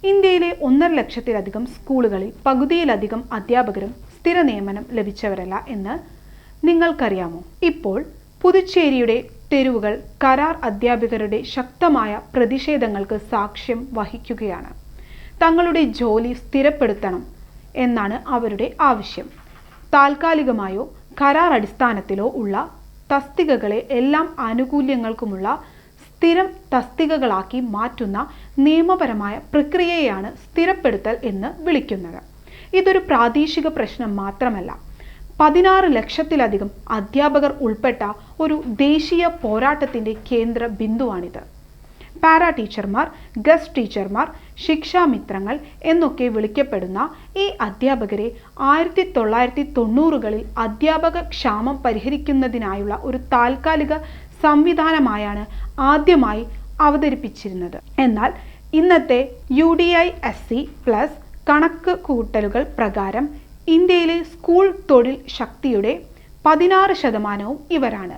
ഇന്ത്യയിലെ 1.5 ലക്ഷത്തിലധികം സ്കൂളുകളിൽ പകുതിയിലധികം അധ്യാപകരും സ്ഥിര നിയമനം ലഭിച്ചവരല്ല എന്ന് നിങ്ങൾക്കറിയാമോ? ഇപ്പോൾ പുതുച്ചേരിയുടെ തെരുവുകൾ കരാർ അധ്യാപകരുടെ ശക്തമായ പ്രതിഷേധങ്ങൾക്ക് സാക്ഷ്യം വഹിക്കുകയാണ്. തങ്ങളുടെ ജോലി സ്ഥിരപ്പെടുത്തണം എന്നാണ് അവരുടെ ആവശ്യം. താൽക്കാലികമായോ കരാർ അടിസ്ഥാനത്തിലോ ഉള്ള തസ്തികകളെ എല്ലാ ആനുകൂല്യങ്ങൾക്കുമുള്ള സ്ഥിരം തസ്തികകളാക്കി മാറ്റുന്ന നിയമപരമായ പ്രക്രിയയാണ് സ്ഥിരപ്പെടുത്തൽ എന്ന് വിളിക്കുന്നത്. ഇതൊരു പ്രാദേശിക പ്രശ്നം മാത്രമല്ല, 16 ലക്ഷത്തിലധികം അധ്യാപകർ ഉൾപ്പെട്ട ഒരു ദേശീയ പോരാട്ടത്തിൻ്റെ കേന്ദ്ര ബിന്ദുവാണിത്. പാരാ ടീച്ചർമാർ, ഗസ്റ്റ് ടീച്ചർമാർ, ശിക്ഷാമിത്രങ്ങൾ എന്നൊക്കെ വിളിക്കപ്പെടുന്ന ഈ അധ്യാപകരെ 1990കളിൽ അധ്യാപക ക്ഷാമം പരിഹരിക്കുന്നതിനായുള്ള ഒരു താൽക്കാലിക സംവിധാനമായാണ് ആദ്യമായി അവതരിപ്പിച്ചിരുന്നത്. എന്നാൽ ഇന്നത്തെ UDISC+ കണക്ക് കൂട്ടലുകൾ പ്രകാരം ഇന്ത്യയിലെ സ്കൂൾ തൊഴിൽ ശക്തിയുടെ 16% ഇവരാണ്.